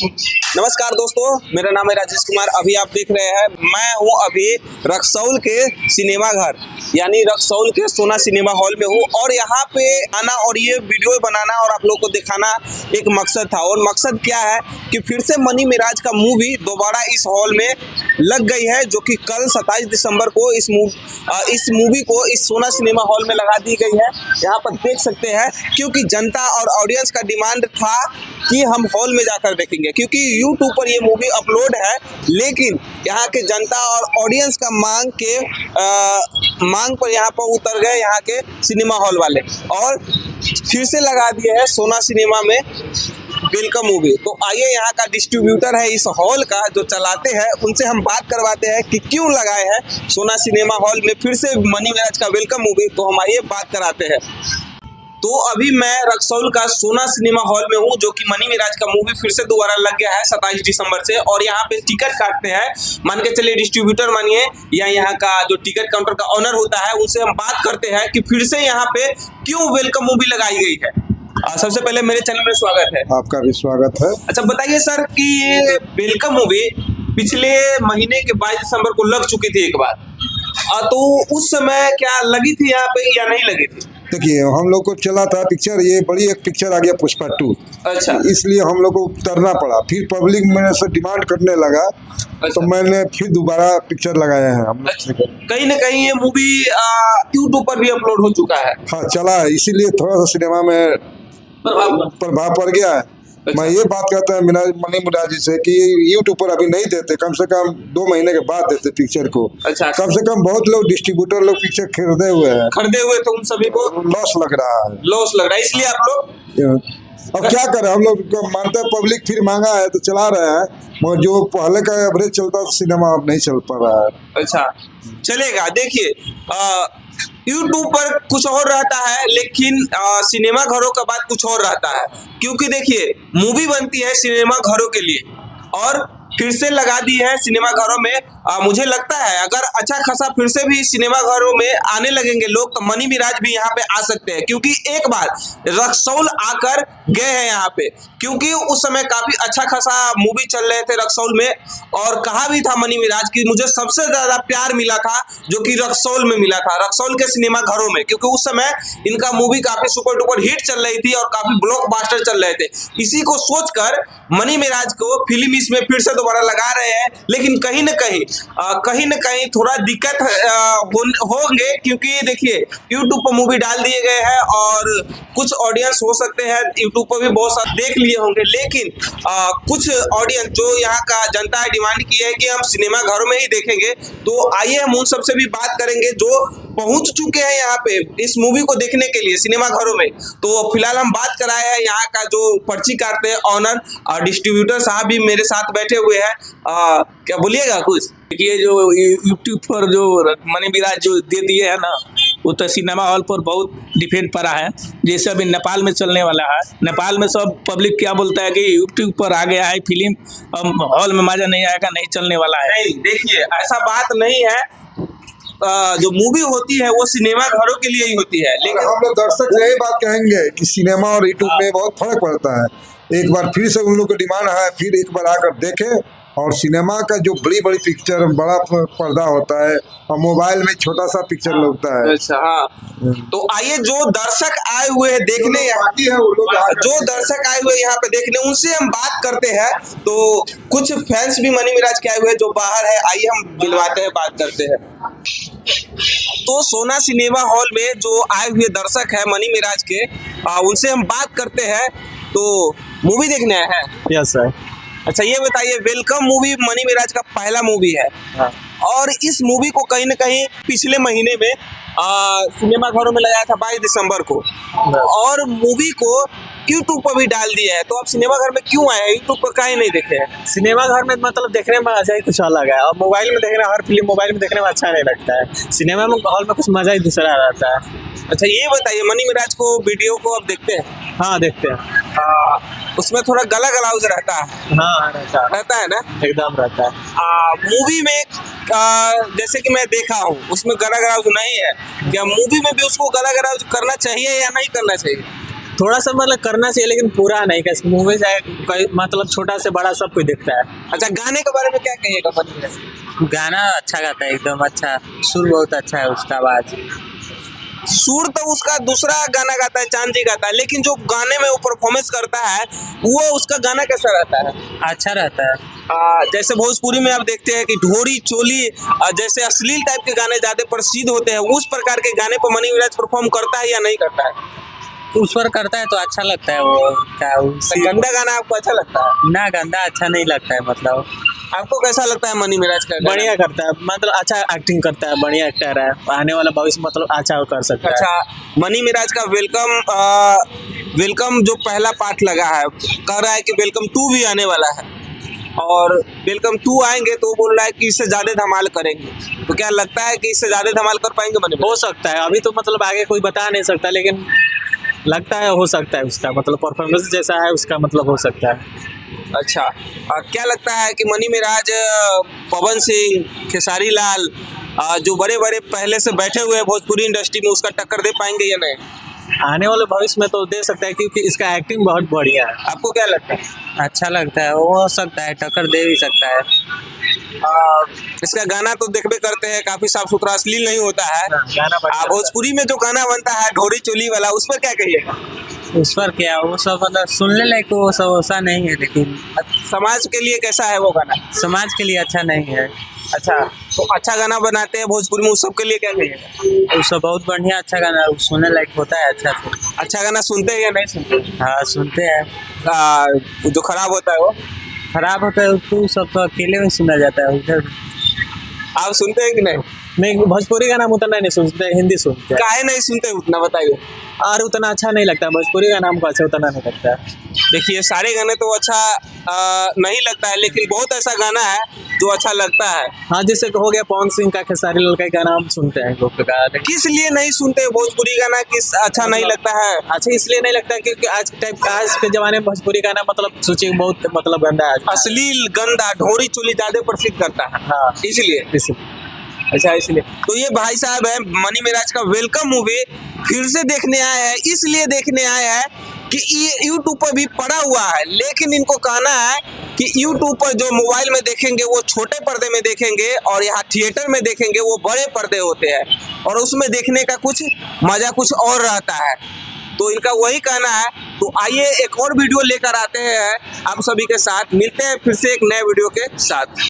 नमस्कार दोस्तों, मेरा नाम है राजेश कुमार। अभी आप देख रहे हैं, मैं हूं अभी रक्सौल के सिनेमा घर यानी रक्सौल के सोना सिनेमा हॉल में हूं। और यहाँ पे आना और ये वीडियो बनाना और आप लोग को दिखाना एक मकसद था। और मकसद क्या है कि फिर से मनी मिराज का मूवी दोबारा इस हॉल में लग गई है, जो कि कल 27 दिसंबर को इस मूवी को इस सोना सिनेमा हॉल में लगा दी गई है। यहाँ पर देख सकते हैं, क्योंकि जनता और ऑडियंस का डिमांड था कि हम हॉल में जाकर देखेंगे, क्योंकि यूट्यूब पर ये मूवी अपलोड है। लेकिन यहाँ के जनता और ऑडियंस का मांग पर यहाँ पर उतर गए यहाँ के सिनेमा हॉल वाले, और फिर से लगा दिए हैं सोना सिनेमा में वेलकम मूवी। तो आइए, यहाँ का डिस्ट्रीब्यूटर है इस हॉल का जो चलाते हैं, उनसे हम बात करवाते हैं कि क्यों लगाए हैं सोना सिनेमा हॉल में फिर से मनी मिराज का वेलकम मूवी। तो हम आइए बात कराते हैं। तो अभी मैं रक्सौल का सोना सिनेमा हॉल में हूँ, जो कि मनी मिराज का मूवी फिर से दोबारा लग गया है 27 दिसंबर से। और यहाँ पे टिकट काटते हैं, मान के चलिए डिस्ट्रीब्यूटर मानिए या यहाँ का जो टिकट काउंटर का ऑनर होता है, उनसे हम बात करते हैं कि फिर से यहाँ पे क्यों वेलकम मूवी लगाई गई है। सबसे पहले मेरे चैनल में स्वागत है। आपका भी स्वागत है। अच्छा बताइए सर कि ये वेलकम मूवी पिछले महीने के 22 दिसंबर को लग चुकी थी एक बार, तो उस समय क्या लगी थी यहाँ पे या नहीं लगी थी? देखिए, हम लोग को चला था पिक्चर, ये बड़ी एक पिक्चर आ गया पुष्पा 2। अच्छा, इसलिए हम लोग को उतरना पड़ा। फिर पब्लिक मेरे से डिमांड करने लगा। अच्छा। तो मैंने फिर दोबारा पिक्चर लगाया है हम लोग। कहीं ना कहीं ये मूवी यूट्यूब पर भी अपलोड हो चुका है। हाँ, चला है, इसीलिए थोड़ा सा सिनेमा में प्रभाव पड़ गया है। अच्छा। मैं ये बात कहता हूँ मनी मिराज जी से कि यूट्यूब पर अभी नहीं देते, कम से कम 2 महीने के बाद देते पिक्चर को। अच्छा। कम से कम बहुत लोग डिस्ट्रीब्यूटर लोग पिक्चर खरीदे हुए तो उन सभी को लॉस लग रहा है। इसलिए आप लोग अब क्या करें, हम लोग मानते हैं पब्लिक फिर मांगा है तो चला रहे हैं, मगर जो पहले का एवरेज चलता था सिनेमा अब नहीं चल पा रहा है। अच्छा चलेगा। देखिए, यूट्यूब पर कुछ और रहता है, लेकिन सिनेमा घरों का बात कुछ और रहता है। क्योंकि देखिए, मूवी बनती है सिनेमा घरों के लिए और फिर से लगा दी है सिनेमा घरों में। मुझे लगता है अगर अच्छा खासा फिर से भी सिनेमा घरों में आने लगेंगे लोग, तो मनी मिराज भी यहाँ पे आ सकते हैं। क्योंकि एक बार रक्सौल आकर गए हैं यहाँ पे, क्योंकि उस समय काफी अच्छा खासा मूवी चल रहे थे रक्सौल में। और कहा भी था मनी मिराज की मुझे सबसे ज्यादा प्यार मिला था जो कि रक्सौल में मिला था, रक्सौल के सिनेमा घरों में। क्योंकि उस समय इनका मूवी काफी सुपर डुपर हिट चल रही थी और काफी ब्लॉकबस्टर चल रहे थे। इसी को सोचकर मनी मिराज को फिल्म इसमें फिर से दोबारा लगा रहे हैं। लेकिन कहीं न कहीं थोड़ा दिक्कत होंगे, क्योंकि देखिए यूट्यूब पर मूवी डाल दिए गए हैं और कुछ ऑडियंस हो सकते हैं यूट्यूब पर भी बहुत सारे देख लिए होंगे। लेकिन कुछ ऑडियंस जो यहाँ का जनता है डिमांड की है कि हम सिनेमा घरों में ही देखेंगे। तो आइए हम उन सबसे भी बात करेंगे जो पहुंच चुके हैं यहाँ पे इस मूवी को देखने के लिए सिनेमा घरों में। तो फिलहाल हम बात कराए हैं यहाँ का जो पर्ची काटते हैं ऑनर और डिस्ट्रीब्यूटर साहब भी मेरे साथ बैठे हुए हैं। क्या बोलिएगा कुछ? ये जो यूट्यूब पर जो मनी मिराज जो दे दिए है ना, वो तो सिनेमा हॉल पर बहुत डिफेंड पड़ा है। जैसे अभी नेपाल में चलने वाला है, नेपाल में सब पब्लिक क्या बोलता है कि यूट्यूब पर आ गया है फिल्म, अब हॉल में मजा नहीं आएगा, नहीं चलने वाला है। नहीं, देखिए ऐसा बात नहीं है। जो मूवी होती है वो सिनेमा घरों के लिए ही होती है। लेकिन हम लोग दर्शक से यही बात कहेंगे कि सिनेमा और यूट्यूब में बहुत फर्क पड़ता है। एक बार फिर से उन लोग की डिमांड है, फिर एक बार आकर देखें। और सिनेमा का जो बड़ी बड़ी पिक्चर बड़ा पर्दा होता है और मोबाइल में छोटा सा पिक्चर लगता है। अच्छा, हाँ। तो आइए, जो दर्शक आए हुए हैं देखने, यहाँ पे देखने, उनसे हम बात करते हैं। तो कुछ फैंस भी मनी मिराज के आए हुए हैं जो बाहर है, आइए हम मिलवाते हैं, बात करते हैं। तो सोना सिनेमा हॉल में जो आए हुए दर्शक है मनी मिराज के, उनसे हम बात करते हैं। तो मूवी देखने आए हैं? Yes sir. अच्छा, ये बताइए, वेलकम मूवी मनी मिराज का पहला मूवी है। हाँ। और इस मूवी को कहीं न कहीं पिछले महीने में सिनेमा घरों में लगाया था 22 दिसंबर को, और मूवी को यूट्यूब पर भी डाल दिया है। तो आप सिनेमा घर में क्यों आए हैं, यूट्यूब पर काहे नहीं देखे हैं? सिनेमा घर में मतलब देखने में मजा ही कुछ अलग है, और मोबाइल में देखना, हर फिल्म मोबाइल में देखने में अच्छा नहीं लगता है। सिनेमा में हॉल में कुछ मजा ही दूसरा रहता है। अच्छा, ये बताइए, मनी मिराज को वीडियो को आप देखते हैं? हाँ, देखते हैं। उसमें थोड़ा गला गलाउज रहता है। हाँ, रहता है ना? एकदम रहता है। मूवी में जैसे कि मैं देखा हूँ उसमें गला गलाउज नहीं है। क्या मूवी में भी उसको गला गलाउज करना चाहिए या नहीं करना चाहिए? थोड़ा सा मतलब करना चाहिए लेकिन पूरा नहीं, कैसे मूवी चाहे मतलब छोटा से बड़ा सब कोई देखता है। अच्छा, गाने के बारे में क्या कहिएगा मनी मिराज? गाना अच्छा गाता है, एकदम अच्छा, सुर बहुत अच्छा है उसका आवाज। सुर तो उसका दूसरा गाना गाता है, चांद जी गाता है, लेकिन जो गाने में वो परफॉर्मेंस करता है वो उसका गाना कैसा रहता है? अच्छा रहता है। जैसे भोजपुरी में आप देखते हैं कि ढोरी चोली जैसे अश्लील टाइप के गाने ज्यादा प्रसिद्ध होते हैं, उस प्रकार के गाने पर मनी मिराज परफॉर्म करता है या नहीं करता है? उस पर करता है तो अच्छा लगता है वो क्या तो गंदा गाना आपको अच्छा लगता है? ना, गंदा अच्छा नहीं लगता है। मतलब आपको कैसा लगता है मनी मिराज का गाना? बढ़िया करता है, मतलब अच्छा एक्टिंग करता है, बढ़िया एक्टर है, आने वाला भविष्य मतलब अच्छा कर सकता है। अच्छा, मनी मिराज का वेलकम जो पहला पार्ट लगा है, कह रहा है कि वेलकम 2 भी आने वाला है, और वेलकम 2 आएंगे तो वो बोल रहा है कि इससे ज्यादा धमाल करेंगे। तो क्या लगता है कि इससे ज्यादा धमाल कर पाएंगे मनी मिराज? हो सकता है, अभी तो मतलब आगे कोई बता नहीं सकता, लेकिन लगता है हो सकता है, उसका मतलब परफॉर्मेंस जैसा है उसका मतलब हो सकता है। अच्छा, क्या लगता है कि मनी मिराज, पवन सिंह, खेसारी लाल, जो बड़े बड़े पहले से बैठे हुए हैं भोजपुरी इंडस्ट्री में, उसका टक्कर दे पाएंगे या नहीं? आने वाले भविष्य में तो दे सकता है, क्योंकि इसका एक्टिंग बहुत बढ़िया है। आपको क्या लगता है? अच्छा लगता है, वो हो सकता है, टक्कर दे भी सकता है। इसका गाना तो देखबे करते हैं, काफी साफ सुथरा, अश्लील नहीं होता है। गाना बढ़िया भोजपुरी में जो गाना बनता है ढोरी चोली वाला, उस पर क्या कहिएगा? उस पर क्या, वो सब मतलब सुनने लायक वो सब ऐसा नहीं है, लेकिन समाज के लिए कैसा है वो गाना? समाज के लिए अच्छा नहीं है। अच्छा, तो अच्छा गाना बनाते हैं भोजपुरी में, उस सब के लिए क्या कहिएगा? वो सब बहुत बढ़िया अच्छा गाना, वो सुनने लायक होता है अच्छा से। अच्छा गाना सुनते हैं या नहीं सुनते? हाँ सुनते हैं। जो खराब होता है वो खराब होता है तो सब तो अकेले में सुना जाता है, उधर आप सुनते हैं कि नहीं? नहीं, भोजपुरी गाना हम उतना नहीं सुनते, हिंदी सुनते हैं, काहे नहीं सुनते उतना, बताइए। और उतना अच्छा नहीं लगता भोजपुरी गाना हमको, अच्छा उतना नहीं लगता है। देखिए, सारे गाने तो अच्छा नहीं लगता है, लेकिन बहुत ऐसा गाना है जो अच्छा लगता है। हाँ, जैसे हो गया पवन सिंह का, खेसारी लाल का गाना हम सुनते हैं लोग का। किस लिए नहीं सुनते भोजपुरी गाना, किस अच्छा नहीं लगता है? अच्छा इसलिए नहीं लगता क्योंकि आज के जमाने में भोजपुरी गाना मतलब सोचिए बहुत मतलब गंदा है। अश्लील, गंदा, ढोरी चोली ज्यादा प्रसिद्ध करता है, हाँ इसलिए। अच्छा, इसलिए तो ये भाई साहब है मनी मिराज का वेलकम मूवी फिर से देखने आए हैं, इसलिए देखने आए हैं कि ये यूट्यूब पर भी पड़ा हुआ है, लेकिन इनको कहना है कि यूट्यूब पर जो मोबाइल में देखेंगे वो छोटे पर्दे में देखेंगे, और यहाँ थिएटर में देखेंगे वो बड़े पर्दे होते हैं, और उसमें देखने का कुछ मजा कुछ और रहता है। तो इनका वही कहना है। तो आइए एक और वीडियो लेकर आते हैं आप सभी के साथ, मिलते हैं फिर से एक नए वीडियो के साथ।